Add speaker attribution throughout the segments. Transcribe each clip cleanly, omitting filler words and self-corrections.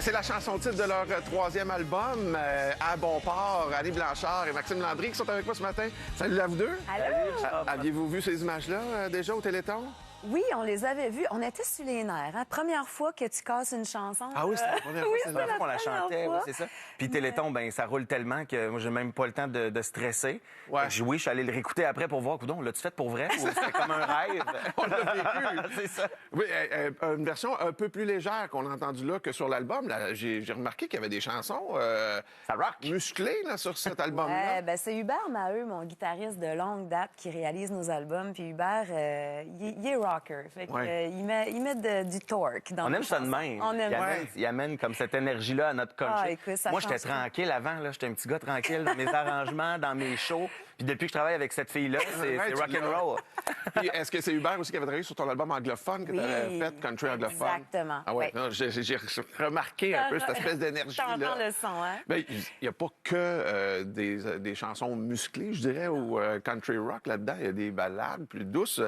Speaker 1: C'est la chanson titre de leur troisième album, À bon port. Annie Blanchard et Maxime Landry qui sont avec moi ce matin. Salut à vous deux.
Speaker 2: Allô?
Speaker 1: Aviez-vous vu ces images-là déjà au Téléthon?
Speaker 2: Oui, on les avait vus. On était sur les nerfs. Hein? Première fois que tu casses une chanson.
Speaker 1: Ah oui, c'est la première fois.
Speaker 2: Oui,
Speaker 1: c'est
Speaker 2: c'est la
Speaker 3: qu'on la
Speaker 2: première
Speaker 3: chantait,
Speaker 2: fois.
Speaker 3: oui, c'est ça. Puis Téléthon, ben ça roule tellement que moi, j'ai même pas le temps de stresser.
Speaker 1: Ouais.
Speaker 3: Oui, je suis allé le réécouter après pour voir, coudonc, l'as-tu fait pour vrai ou c'était comme un rêve?
Speaker 1: On l'a vécu.
Speaker 3: C'est ça.
Speaker 1: Oui, une version un peu plus légère qu'on a entendue là que sur l'album. Là, j'ai remarqué qu'il y avait des chansons
Speaker 3: Ça rock.
Speaker 1: musclées là, sur cet album-là.
Speaker 2: C'est Hubert Maheu, mon guitariste de longue date, qui réalise nos albums. Puis Hubert, il est rocker. Fait que,
Speaker 1: Ouais.
Speaker 2: il met du torque dans
Speaker 3: On
Speaker 2: nos
Speaker 3: aime ça de
Speaker 2: chansons.
Speaker 3: même.
Speaker 2: On aime
Speaker 3: Il amène comme cette énergie-là à notre country.
Speaker 2: Ah, écoute, ça
Speaker 3: Moi, j'étais
Speaker 2: change tout.
Speaker 3: tranquille avant. Là. J'étais un petit gars tranquille dans mes arrangements, dans mes shows. Puis depuis que je travaille avec cette fille-là, c'est
Speaker 1: Ouais, tu
Speaker 3: rock'n'roll.
Speaker 1: Puis est-ce que c'est Hubert aussi qui avait travaillé sur ton album anglophone que tu avais fait, Country anglophone?
Speaker 2: Exactement.
Speaker 1: Ah ouais,
Speaker 2: Oui.
Speaker 1: non, j'ai remarqué un peu cette espèce d'énergie-là.
Speaker 2: T'entends le son, hein?
Speaker 1: Ben, il n'y a pas que des chansons musclées, je dirais, ou country rock là-dedans. Il y a des ballades plus douces.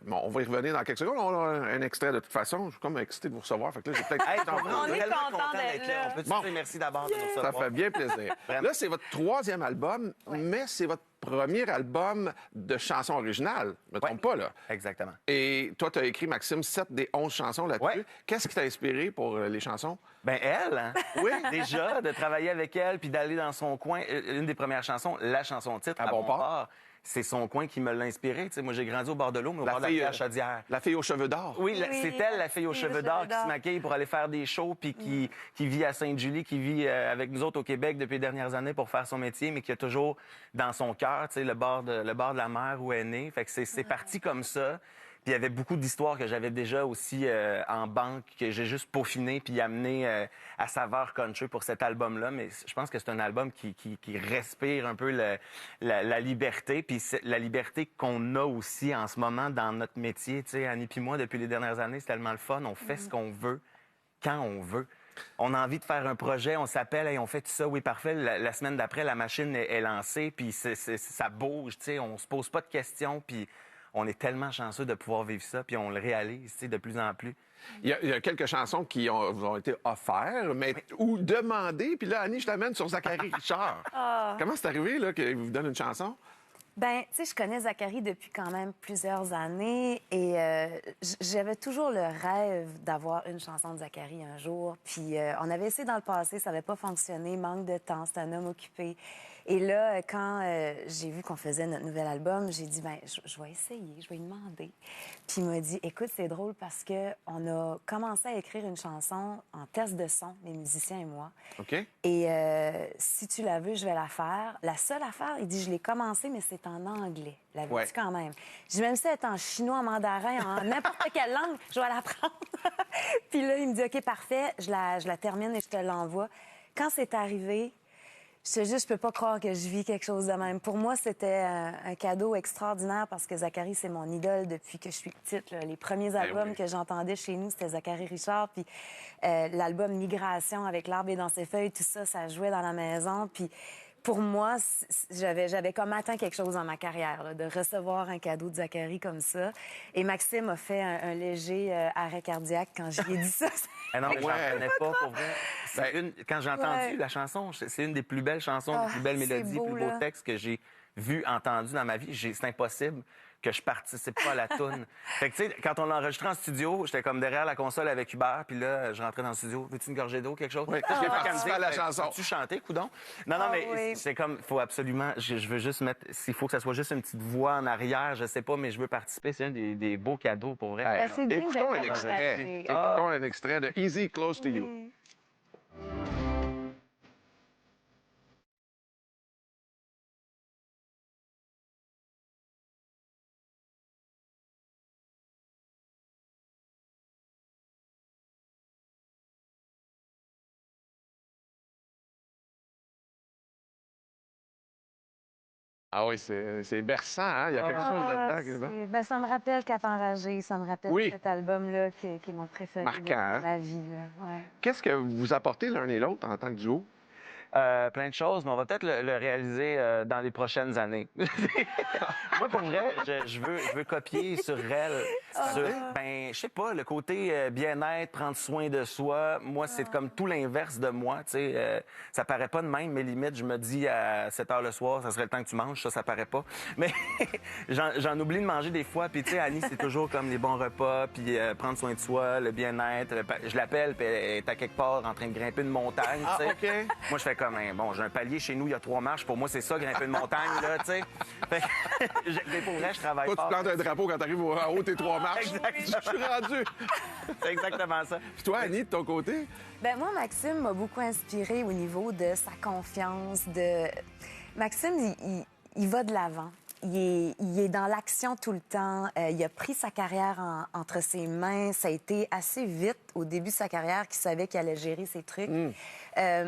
Speaker 1: Bon, on va y revenir dans quelques secondes. On a un extrait de toute façon. Je suis comme excité de vous recevoir. Fait que là, j'ai peut-être...
Speaker 3: Hey,
Speaker 2: On est
Speaker 3: tellement
Speaker 2: content d'être là.
Speaker 3: On peut te
Speaker 1: Bon.
Speaker 3: dire merci d'abord de nous
Speaker 1: Ça
Speaker 3: recevoir.
Speaker 1: fait bien plaisir.
Speaker 3: Vraiment.
Speaker 1: Là, c'est votre troisième album, mais c'est votre premier album de chansons originales. Je me trompe pas, là.
Speaker 3: Exactement.
Speaker 1: Et toi, tu as écrit, Maxime, 7 des 11 chansons là-dessus.
Speaker 3: Ouais.
Speaker 1: Qu'est-ce qui t'a inspiré pour les chansons?
Speaker 3: Ben elle, hein? Oui, déjà, de travailler avec elle puis d'aller dans son coin. Une des premières chansons, la chanson titre,
Speaker 1: À bon port.
Speaker 3: c'est son coin qui me l'a inspiré. Tu sais, moi, j'ai grandi au bord de l'eau, mais au
Speaker 1: La
Speaker 3: bord de
Speaker 1: fille,
Speaker 3: la rivière Chaudière.
Speaker 1: La fille aux cheveux d'or.
Speaker 3: Oui,
Speaker 2: Oui,
Speaker 3: c'est elle, la fille aux cheveux d'or, qui se maquille pour aller faire des shows, puis qui vit à Sainte-Julie, qui vit avec nous autres au Québec depuis les dernières années pour faire son métier, mais qui a toujours dans son cœur, tu sais, le bord de la mer où elle est née. Fait que c'est parti comme ça. Puis il y avait beaucoup d'histoires que j'avais déjà aussi en banque, que j'ai juste peaufiné puis amené à saveur country pour cet album-là. Mais je pense que c'est un album qui respire un peu la liberté, puis la liberté qu'on a aussi en ce moment dans notre métier. Tu sais, Annie puis moi, depuis les dernières années, c'est tellement le fun. On fait ce qu'on veut, quand on veut. On a envie de faire un projet, on s'appelle et on fait tout ça. Oui, parfait. La semaine d'après, la machine est lancée, puis ça bouge. Tu sais, on se pose pas de questions, puis on est tellement chanceux de pouvoir vivre ça, puis on le réalise, tu sais, de plus en plus.
Speaker 1: Il y a quelques chansons qui vous ont été offertes, mais ou demandées. Puis là, Annie, je t'amène sur Zachary Richard. Comment c'est arrivé là, qu'il vous donne une chanson?
Speaker 2: Ben, tu sais, je connais Zachary depuis quand même plusieurs années et j'avais toujours le rêve d'avoir une chanson de Zachary un jour. Puis on avait essayé dans le passé, ça n'avait pas fonctionné, manque de temps, c'est un homme occupé. Et là, quand j'ai vu qu'on faisait notre nouvel album, j'ai dit, ben, je vais essayer, je vais lui demander. Puis il m'a dit, écoute, c'est drôle parce que on a commencé à écrire une chanson en test de son, les musiciens et moi.
Speaker 1: OK.
Speaker 2: Et si tu la veux, je vais la faire. La seule affaire, il dit, je l'ai commencé, mais c'est en anglais. La veux-tu
Speaker 1: Ouais.
Speaker 2: quand même? Je dis, même si elle est en chinois, en mandarin, en n'importe quelle langue, je vais la prendre. Puis là, il me dit, OK, parfait, je la termine et je te l'envoie. Quand c'est arrivé, je peux pas croire que je vis quelque chose de même. Pour moi, c'était un cadeau extraordinaire parce que Zachary, c'est mon idole depuis que je suis petite. Là. Les premiers albums
Speaker 1: oui.
Speaker 2: que j'entendais chez nous, c'était Zachary Richard. Puis l'album Migration avec L'arbre est dans ses feuilles, tout ça, ça jouait dans la maison. Puis pour moi, j'avais comme atteint quelque chose dans ma carrière, là, de recevoir un cadeau de Zachary comme ça. Et Maxime a fait un léger arrêt cardiaque quand j'y ai dit ça.
Speaker 3: Ah non, mais
Speaker 1: Ouais.
Speaker 3: j'en connais pas, pour vrai. Quand j'ai entendu la chanson, c'est une des plus belles chansons, des plus belles
Speaker 2: c'est
Speaker 3: mélodies,
Speaker 2: beau,
Speaker 3: plus beaux
Speaker 2: là.
Speaker 3: textes que j'ai vu, entendu dans ma vie. C'est impossible que je participe pas à la toune. Fait que, tu sais, quand on l'a enregistré en studio, j'étais comme derrière la console avec Hubert, puis là, je rentrais dans le studio. Veux-tu une gorgée d'eau, quelque chose?
Speaker 1: Oui,
Speaker 3: Là,
Speaker 1: j'ai
Speaker 3: pas
Speaker 1: participé
Speaker 3: qu'à me
Speaker 1: à la
Speaker 3: dire,
Speaker 1: chanson.
Speaker 3: Tu chanter, coudon? Non, mais
Speaker 2: oui.
Speaker 3: c'est comme, faut absolument, je veux juste mettre, s'il faut que ça soit juste une petite voix en arrière, je sais pas, mais je veux participer. C'est un des beaux cadeaux, pour vrai.
Speaker 1: Hey,
Speaker 2: c'est digne
Speaker 1: écoutons
Speaker 2: d'être
Speaker 1: un extrait.
Speaker 2: partagé.
Speaker 1: Écoutons un extrait de Easy Close to You. Ah oui, c'est berçant, hein? Il y a quelque chose là-dedans.
Speaker 2: Ben, ça me rappelle Cap Enragé, ça me rappelle
Speaker 1: Oui.
Speaker 2: cet album-là qui est mon préféré
Speaker 1: Marquant,
Speaker 2: de
Speaker 1: hein?
Speaker 2: ma vie. Là. Ouais.
Speaker 1: Qu'est-ce que vous apportez l'un et l'autre en tant que duo?
Speaker 3: Plein de choses, mais on va peut-être le réaliser dans les prochaines années. Moi, pour vrai, je veux copier sur elle. Je sais pas, le côté bien-être, prendre soin de soi. Moi, c'est comme tout l'inverse de moi. Tu sais, ça paraît pas de même, mais limite, je me dis à 7 heures le soir, ça serait le temps que tu manges. Ça paraît pas. Mais j'en oublie de manger des fois. Puis, tu sais, Annie, c'est toujours comme les bons repas, puis prendre soin de soi, le bien-être. Je l'appelle, puis elle est à quelque part en train de grimper une montagne. Tu sais.
Speaker 1: OK.
Speaker 3: Moi, je fais comme, bon, j'ai un palier chez nous, il y a 3 marches. Pour moi, c'est ça, grimper une montagne, là, tu sais. Mais pour vrai, je travaille
Speaker 1: Toi, tu
Speaker 3: fort.
Speaker 1: plantes un drapeau quand t'arrives en haut tes 3 marches.
Speaker 3: Exactement.
Speaker 1: Je suis rendu.
Speaker 3: C'est exactement ça.
Speaker 1: Puis toi, Annie, de ton côté?
Speaker 2: Ben moi, Maxime m'a beaucoup inspiré au niveau de sa confiance. Maxime, il va de l'avant. Il est dans l'action tout le temps. Il a pris sa carrière entre ses mains. Ça a été assez vite au début de sa carrière qu'il savait qu'il allait gérer ses trucs.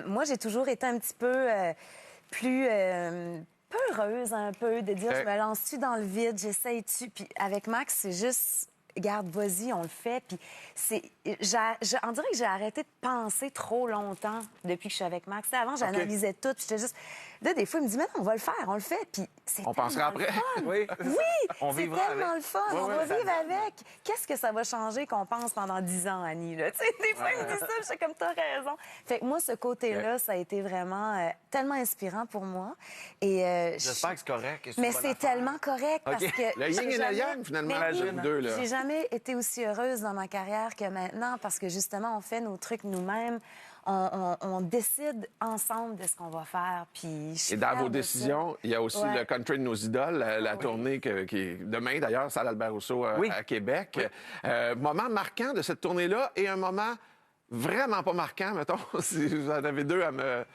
Speaker 2: Moi, j'ai toujours été un petit peu plus peureuse un peu de dire je me lance-tu dans le vide, j'essaye-tu. Puis avec Max, c'est juste garde, vas-y, on le fait. Puis on dirait que j'ai arrêté de penser trop longtemps depuis que je suis avec Max. T'sais, avant, j'analysais tout, puis j'étais juste... Là, des fois, il me dit, mais non, on va le faire, on le fait. Puis c'est
Speaker 1: On pensera après.
Speaker 3: Oui,
Speaker 2: c'est
Speaker 3: vivra
Speaker 2: tellement
Speaker 3: avec.
Speaker 2: le fun.
Speaker 1: Ouais,
Speaker 2: on
Speaker 1: ouais,
Speaker 2: va
Speaker 1: ça
Speaker 2: vivre avec. Qu'est-ce que ça va changer qu'on pense pendant 10 ans, Annie? Là? Des fois, il me dit ça, je suis comme, t'as raison. Fait que moi, ce côté-là, ça a été vraiment tellement inspirant pour moi. Et
Speaker 3: J'espère que c'est correct.
Speaker 2: mais c'est tellement correct parce que...
Speaker 1: Le yin et le yang, finalement,
Speaker 2: Mais
Speaker 1: les deux, là.
Speaker 2: j'ai jamais été aussi heureuse dans ma carrière que maintenant parce que, justement, on fait nos trucs nous-mêmes. On décide ensemble de ce qu'on va faire. Puis je suis
Speaker 1: Et dans
Speaker 2: fière
Speaker 1: vos
Speaker 2: de ça.
Speaker 1: décisions, il y a aussi
Speaker 2: Ouais.
Speaker 1: le Country de nos idoles, la tournée qui est demain, d'ailleurs, salle Albert Rousseau à Québec. Moment marquant de cette tournée-là et un moment vraiment pas marquant, mettons, si vous en avez deux à me...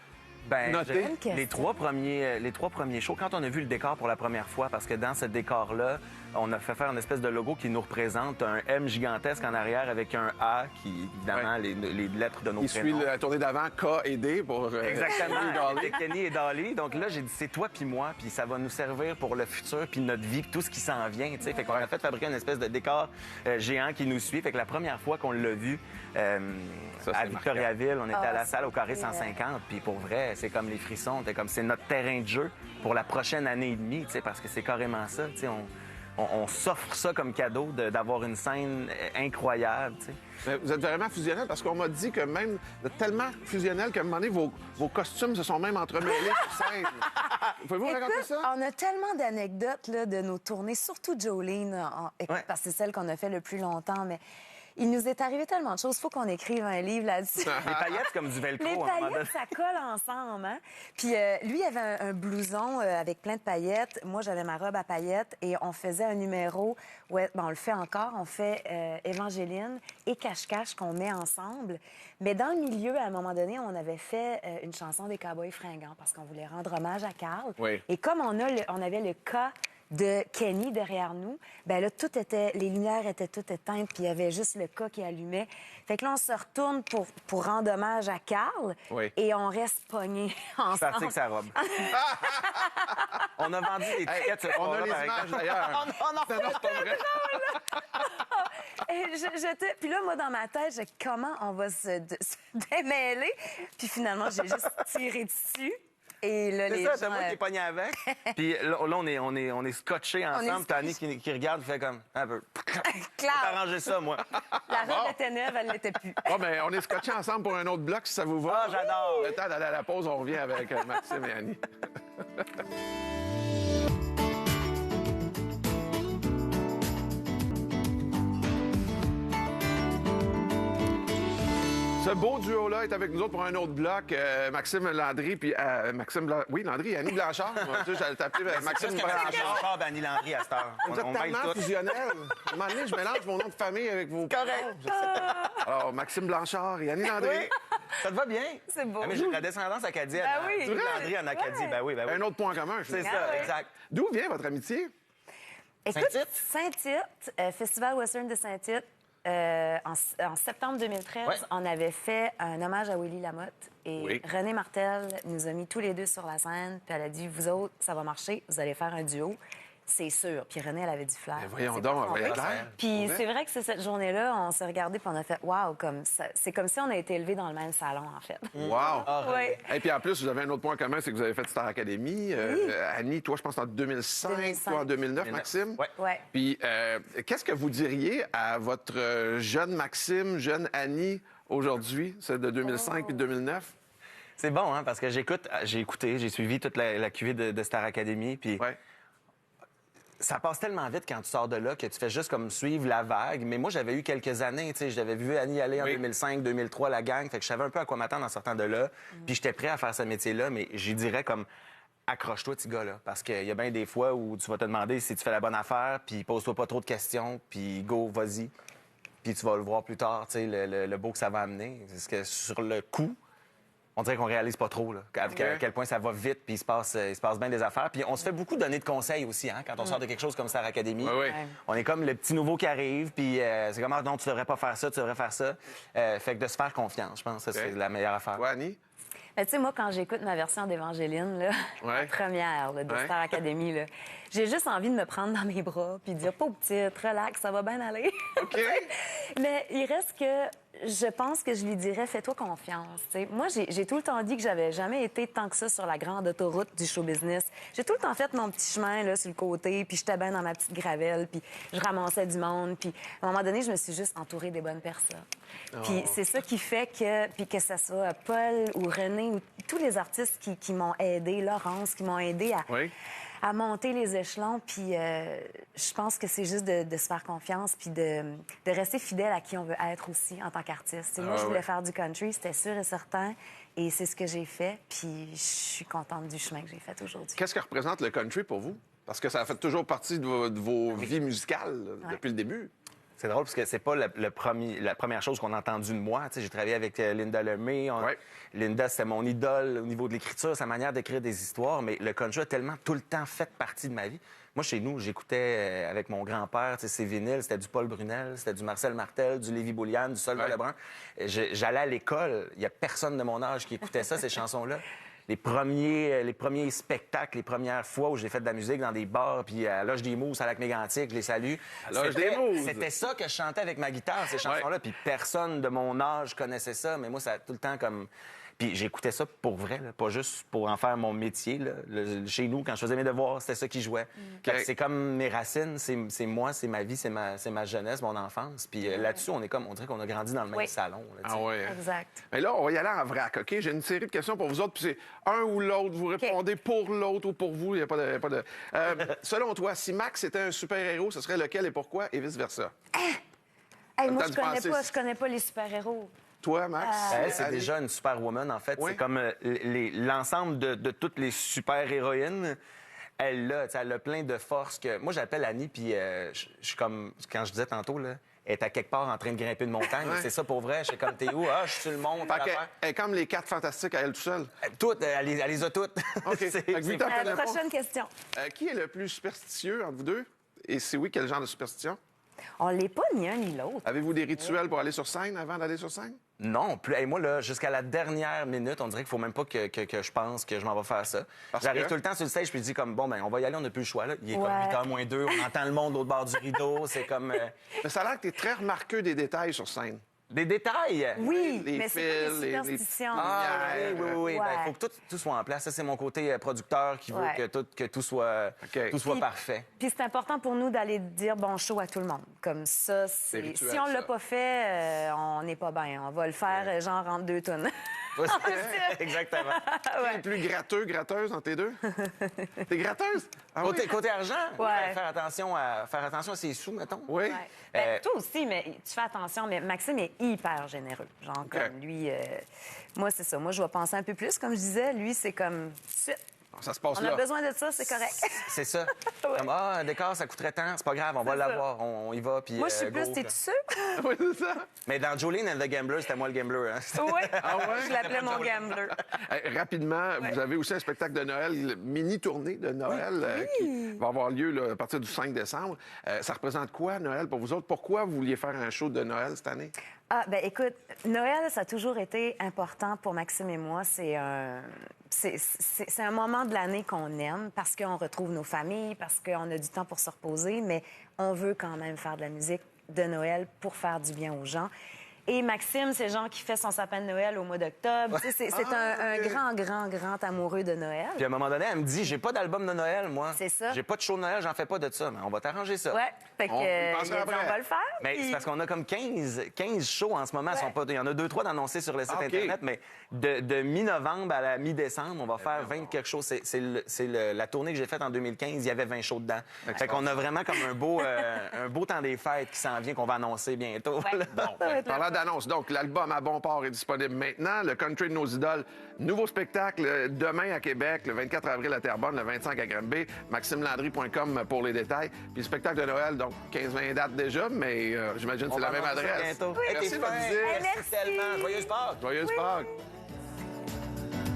Speaker 1: Notez.
Speaker 2: question.
Speaker 3: les trois premiers shows, quand on a vu le décor pour la première fois, parce que dans ce décor-là, on a fait faire une espèce de logo qui nous représente, un M gigantesque en arrière avec un A qui, évidemment, les lettres de nos
Speaker 1: Il
Speaker 3: prénoms.
Speaker 1: suit la tournée d'avant, K et D pour...
Speaker 3: Exactement,
Speaker 1: Kenny Dolly.
Speaker 3: avec Kenny et Dolly. Donc là, j'ai dit, c'est toi puis moi, puis ça va nous servir pour le futur, puis notre vie, puis tout ce qui s'en vient, tu sais. Fait qu'on a fait fabriquer une espèce de décor géant qui nous suit. Fait que la première fois qu'on l'a vu
Speaker 1: Ça,
Speaker 3: à
Speaker 1: c'est
Speaker 3: Victoriaville, on était à la salle au Carré
Speaker 2: c'est
Speaker 3: 150, puis pour vrai, c'est comme les frissons. C'était comme, c'est notre terrain de jeu pour la prochaine année et demie, tu sais, parce que c'est carrément ça, tu sais. On s'offre ça comme cadeau d'avoir une scène incroyable, tu sais.
Speaker 1: Mais vous êtes vraiment fusionnel parce qu'on m'a dit que même vous êtes tellement fusionnel qu'à un moment donné, vos costumes se sont même entremêlés sur scène. Pouvez-vous raconter
Speaker 2: Écoute,
Speaker 1: ça?
Speaker 2: on a tellement d'anecdotes là, de nos tournées, surtout Jolene, écoute,
Speaker 3: Ouais.
Speaker 2: parce que c'est celle qu'on a fait le plus longtemps, mais il nous est arrivé tellement de choses. Il faut qu'on écrive un livre là-dessus.
Speaker 3: Les paillettes, c'est comme du velcro.
Speaker 2: Les
Speaker 3: à un moment donné.
Speaker 2: paillettes, ça colle ensemble. Hein? Puis lui, il avait un blouson avec plein de paillettes. Moi, j'avais ma robe à paillettes et on faisait un numéro. Ouais, on le fait encore. On fait Évangéline et Cache-Cache qu'on met ensemble. Mais dans le milieu, à un moment donné, on avait fait une chanson des Cowboys fringants parce qu'on voulait rendre hommage à Carl.
Speaker 1: Oui.
Speaker 2: Et comme on avait le cas de Kenny derrière nous, ben là, les lumières étaient toutes éteintes, puis il y avait juste le cas qui allumait. Fait que là, on se retourne pour rendre hommage à Carl,
Speaker 1: Oui.
Speaker 2: et on reste pognés ensemble.
Speaker 3: Je suis parti avec sa robe. On a vendu des tickets ce
Speaker 1: On a
Speaker 3: soir-là,
Speaker 1: les
Speaker 3: par
Speaker 1: images,
Speaker 3: exemple.
Speaker 1: d'ailleurs.
Speaker 3: Non,
Speaker 1: Non, c'est pas vrai.
Speaker 2: Et puis là, moi, dans ma tête, comment on va se démêler? Puis finalement, j'ai juste tiré dessus. Et là,
Speaker 3: C'est
Speaker 2: les
Speaker 3: ça,
Speaker 2: gens...
Speaker 3: c'est moi qui est pogné avec. Puis là, on est scotchés ensemble. T'as Annie qui regarde, fait comme un peu.
Speaker 2: Claire.
Speaker 3: T'as arrangé ça, moi.
Speaker 2: La robe était neuve, elle l'était plus.
Speaker 1: Bon, ben, on est scotchés ensemble pour un autre bloc, si ça vous va.
Speaker 3: Ah, j'adore.
Speaker 1: Le temps d'aller à la pause, on revient avec Maxime et Annie. Ce beau duo-là est avec nous autres pour un autre bloc. Maxime Landry, puis oui, Landry et Annie Blanchard. Moi, tu sais, j'allais t'appeler Maxime Blanchard.
Speaker 3: Encore Annie Landry à cette heure.
Speaker 1: Vous êtes
Speaker 3: On mêle
Speaker 1: tellement
Speaker 3: tout.
Speaker 1: fusionnel. À un moment donné, je mélange mon nom de famille avec vos
Speaker 3: Correct.
Speaker 1: parents, je sais pas. Alors, Maxime Blanchard et Annie Landry.
Speaker 3: Oui, ça te va bien?
Speaker 2: C'est beau.
Speaker 3: Ah, mais j'ai de la descendance acadienne.
Speaker 2: Ben oui.
Speaker 3: Hein. Landry en Acadie.
Speaker 2: Ouais.
Speaker 3: Ben oui, ben oui.
Speaker 1: Un autre point commun, je
Speaker 3: C'est
Speaker 1: sais.
Speaker 3: ça,
Speaker 2: Ah ouais.
Speaker 3: exact.
Speaker 1: D'où vient votre amitié?
Speaker 2: Écoute,
Speaker 3: Saint-Tite?
Speaker 2: Saint-Tite, Festival Western de Saint-Tite. En septembre 2013,
Speaker 3: Ouais.
Speaker 2: on avait fait un hommage à Willy Lamotte. Et
Speaker 1: Oui.
Speaker 2: Renée Martel nous a mis tous les deux sur la scène. Puis elle a dit, vous autres, ça va marcher, vous allez faire un duo. C'est sûr. Puis Renée, elle avait du flair.
Speaker 1: Ben voyons
Speaker 2: C'est
Speaker 1: donc,
Speaker 2: pas
Speaker 1: elle voyait
Speaker 2: trompée.
Speaker 1: clair.
Speaker 2: Puis
Speaker 1: Ouais.
Speaker 2: c'est vrai que c'est cette journée-là, on s'est regardé puis on a fait « Wow! » C'est comme si on a été élevés dans le même salon, en fait.
Speaker 1: Wow!
Speaker 2: Oui.
Speaker 1: Et puis en plus, vous avez un autre point commun, c'est que vous avez fait Star Academy. Annie, toi, je pense en 2005,
Speaker 2: 2005.
Speaker 1: toi en 2009, Maxime.
Speaker 3: Ouais.
Speaker 2: Ouais.
Speaker 1: Puis qu'est-ce que vous diriez à votre jeune Maxime, jeune Annie, aujourd'hui, celle de 2005 puis 2009?
Speaker 3: C'est bon, hein, parce que j'ai écouté, j'ai suivi toute la cuvée de Star Academy, puis
Speaker 1: Ouais.
Speaker 3: ça passe tellement vite quand tu sors de là que tu fais juste comme suivre la vague. Mais moi, j'avais eu quelques années, tu sais, j'avais vu Annie aller en
Speaker 1: Oui.
Speaker 3: 2005, 2003, la gang, fait que je savais un peu à quoi m'attendre en sortant de là, puis j'étais prêt à faire ce métier-là, mais j'y dirais comme accroche-toi, petit gars-là, parce qu'il y a bien des fois où tu vas te demander si tu fais la bonne affaire, puis pose-toi pas trop de questions, puis go, vas-y, puis tu vas le voir plus tard, tu sais, le beau que ça va amener. Parce que sur le coup, on dirait qu'on réalise pas trop là, à quel point ça va vite, puis il se passe bien des affaires. Puis on se fait beaucoup donner de conseils aussi, hein, quand on sort de quelque chose comme Star Academy.
Speaker 1: Oui, oui.
Speaker 2: Ouais.
Speaker 3: On est comme le petit nouveau qui arrive, puis c'est comme, ah, non, tu devrais pas faire ça, tu devrais faire ça. Fait que de se faire confiance, je pense que ça, c'est la meilleure affaire.
Speaker 1: Toi, Annie?
Speaker 2: Mais tu sais, moi, quand j'écoute ma version d'Évangéline, là,
Speaker 1: Ouais.
Speaker 2: la première là, de
Speaker 1: Ouais.
Speaker 2: Star Academy, là, j'ai juste envie de me prendre dans mes bras puis de dire « Pauvre petite, relax, ça va bien aller. »
Speaker 1: OK.
Speaker 2: Mais il reste que je pense que je lui dirais « Fais-toi confiance. » Tu sais, moi, j'ai tout le temps dit que j'avais jamais été tant que ça sur la grande autoroute du show business. J'ai tout le temps fait mon petit chemin là, sur le côté, puis j'étais bien dans ma petite gravelle, puis je ramassais du monde. Puis à un moment donné, je me suis juste entourée des bonnes personnes. Puis c'est ça qui fait que ce soit Paul ou René ou tous les artistes qui m'ont aidé, Laurence, qui m'ont aidé
Speaker 1: Oui.
Speaker 2: à monter les échelons. Puis je pense que c'est juste de se faire confiance puis de rester fidèle à qui on veut être aussi en tant qu'artiste. Tu sais, moi, je voulais faire du country, c'était sûr et certain. Et c'est ce que j'ai fait. Puis je suis contente du chemin que j'ai fait aujourd'hui.
Speaker 1: Qu'est-ce que représente le country pour vous? Parce que ça a fait toujours partie de vos vies musicales là, depuis le début.
Speaker 3: C'est drôle parce que c'est pas la première chose qu'on a entendue de moi. Tu sais, j'ai travaillé avec Linda Lemay.
Speaker 1: Ouais.
Speaker 3: Linda, c'était mon idole au niveau de l'écriture, sa manière d'écrire des histoires. Mais le country a tellement tout le temps fait partie de ma vie. Moi, chez nous, j'écoutais avec mon grand-père, tu sais, ses vinyles, c'était du Paul Brunel, c'était du Marcel Martel, du Lévi Bouliane, du Sol
Speaker 1: Ouais.
Speaker 3: Lebrun. J'allais à l'école, il y a personne de mon âge qui écoutait ça, ces chansons-là. Les premiers spectacles, les premières fois où j'ai fait de la musique dans des bars, puis à Loge des Mousses, à Lac-Mégantic, je les salue.
Speaker 1: À Loge des Mousses.
Speaker 3: C'était ça que je chantais avec ma guitare, ces chansons-là. Puis personne de mon âge connaissait ça, mais moi, ça a tout le temps comme... Puis j'écoutais ça pour vrai, là, pas juste pour en faire mon métier. Là. Chez nous, quand je faisais mes devoirs, c'était ça qui jouait. Fait que c'est comme mes racines, c'est moi, c'est ma vie, c'est ma jeunesse, mon enfance. Puis là-dessus, on dirait qu'on a grandi dans le même
Speaker 2: Oui.
Speaker 3: salon. Là, tu sais.
Speaker 1: Ah ouais. hein?
Speaker 2: Exact.
Speaker 1: Mais là, on va y aller en vrac, OK? J'ai une série de questions pour vous autres, puis c'est un ou l'autre. Vous répondez pour l'autre ou pour vous. Il n'y a pas de... selon toi, si Max était un super-héros, ce serait lequel et pourquoi, et vice-versa?
Speaker 2: Hey, moi,
Speaker 1: le temps de penser.
Speaker 2: je connais pas les super-héros.
Speaker 1: Toi, Max?
Speaker 3: Elle, c'est
Speaker 1: Annie?
Speaker 3: déjà une superwoman, en fait.
Speaker 1: Oui.
Speaker 3: C'est comme l'ensemble de toutes les super-héroïnes. Elle a plein de forces que... Moi, j'appelle Annie, puis je suis comme... Quand je disais tantôt, là, elle est à quelque part en train de grimper une montagne.
Speaker 1: Ouais.
Speaker 3: C'est ça pour vrai. Je suis comme, t'es où? Ah, je suis sur le mont.
Speaker 1: Fait qu'elle est comme les 4 fantastiques à elle tout seule.
Speaker 3: Toutes, elle les a toutes.
Speaker 1: OK.
Speaker 3: C'est-
Speaker 1: Fait que vu que t'en connais pas,
Speaker 2: Prochaine question.
Speaker 1: qui est le plus superstitieux entre vous deux? Et si oui, quel genre de superstition?
Speaker 2: On l'est pas ni un ni l'autre.
Speaker 1: Avez-vous des rituels pour aller sur scène avant d'aller sur scène?
Speaker 3: Non, plus. Hey, moi, là, jusqu'à la dernière minute, on dirait qu'il faut même pas que je pense que je m'en vais faire ça.
Speaker 1: Parce
Speaker 3: J'arrive
Speaker 1: que?
Speaker 3: tout le temps sur le stage puis je dis comme, bon, ben, on va y aller, on n'a plus le choix. Là. Il est comme
Speaker 2: Ouais.
Speaker 3: 8h moins 2, on entend le monde de l'autre bord du rideau. C'est comme
Speaker 1: Mais ça a l'air que t'es très remarqueux des détails sur scène.
Speaker 3: des détails.
Speaker 2: Oui,
Speaker 1: Les
Speaker 2: mais c'est pas
Speaker 1: fils,
Speaker 2: des
Speaker 1: les-
Speaker 2: superstitions.
Speaker 3: Ah,
Speaker 1: lumière,
Speaker 3: oui, oui, oui.
Speaker 2: Ouais.
Speaker 3: Ben, faut que tout soit en place. Ça, c'est mon côté producteur qui veut
Speaker 2: Ouais.
Speaker 3: que tout soit,
Speaker 1: OK.
Speaker 3: tout soit
Speaker 2: Puis-
Speaker 3: parfait.
Speaker 2: Puis c'est important pour nous d'aller dire bon show à tout le monde. Comme ça,
Speaker 1: C'est rituel,
Speaker 2: si on l'a
Speaker 1: ça.
Speaker 2: pas fait, on n'est pas bien. On va le faire genre entre 2 tonnes.
Speaker 3: Exactement.
Speaker 1: Qui est le plus gratteux, gratteuse entre les deux? T'es gratteuse? Ah oui?
Speaker 3: Côté argent,
Speaker 2: Ouais.
Speaker 3: faire attention à ses sous, mettons.
Speaker 1: Oui.
Speaker 2: Ouais. Ben, toi aussi, mais tu fais attention. Mais Maxime est hyper généreux. Genre, comme lui, moi, c'est ça. Moi, je vais penser un peu plus, comme je disais. Lui, c'est comme, suite.
Speaker 1: Ça se passe
Speaker 2: On
Speaker 1: là.
Speaker 2: a besoin de ça, c'est correct.
Speaker 3: C'est ça. Comme, un décor, ça coûterait tant, c'est pas grave, on va
Speaker 2: C'est ça.
Speaker 3: l'avoir, on y va. Puis,
Speaker 2: Moi, je suis
Speaker 3: go,
Speaker 2: plus, t'es-tu
Speaker 3: là.
Speaker 2: sûr?
Speaker 1: Oui, c'est ça.
Speaker 3: Mais dans Jolene and the Gambler, c'était moi le gambler. Hein?
Speaker 2: Oui.
Speaker 1: Ah ouais?
Speaker 2: Je l'appelais mon gambler.
Speaker 1: Rapidement, vous avez aussi un spectacle de Noël, une mini-tournée de Noël qui va avoir lieu là, à partir du 5 décembre. Ça représente quoi, Noël, pour vous autres? Pourquoi vous vouliez faire un show de Noël cette année?
Speaker 2: Ah, ben écoute, Noël, ça a toujours été important pour Maxime et moi. C'est un moment de l'année qu'on aime parce qu'on retrouve nos familles, parce qu'on a du temps pour se reposer, mais on veut quand même faire de la musique de Noël pour faire du bien aux gens. Et Maxime, c'est le genre qui fait son sapin de Noël au mois d'octobre. Tu sais, c'est un grand amoureux de Noël.
Speaker 3: Puis à un moment donné, elle me dit, j'ai pas d'album de Noël, moi.
Speaker 2: C'est ça.
Speaker 3: J'ai pas de show de Noël, j'en fais pas de ça. Mais on va t'arranger ça.
Speaker 2: Ouais, fait que,
Speaker 1: On y
Speaker 2: il
Speaker 1: pensera
Speaker 2: a dit,
Speaker 1: après.
Speaker 2: on va le faire.
Speaker 3: Mais
Speaker 2: puis-
Speaker 3: c'est parce qu'on a comme 15 shows en ce moment. Ils sont pas, il y en a 2-3 d'annoncés sur le site
Speaker 1: OK.
Speaker 3: Internet, mais de mi-novembre à la mi-décembre, on va faire 20 quelque chose. La tournée que j'ai faite en 2015, il y avait 20 shows dedans. Fait qu'on a vraiment comme un beau temps des fêtes qui s'en vient, qu'on va annoncer bientôt.
Speaker 2: Ouais.
Speaker 1: Bon,
Speaker 2: Ça va être
Speaker 1: parlant d'annonce, donc l'album À bon port est disponible maintenant. Le Country de nos idoles, nouveau spectacle demain à Québec, le 24 avril à Terrebonne, le 25 à Granby. MaximeLandry.com pour les détails. Puis le spectacle de Noël, donc 15-20 dates déjà, mais j'imagine que c'est la même adresse.
Speaker 3: Bientôt.
Speaker 2: Oui.
Speaker 3: Hey, t'es
Speaker 1: Merci,
Speaker 3: fin.
Speaker 1: votre visite.
Speaker 2: Merci.
Speaker 3: Merci tellement. Joyeuse Pâques.
Speaker 1: Joyeuse Pâques.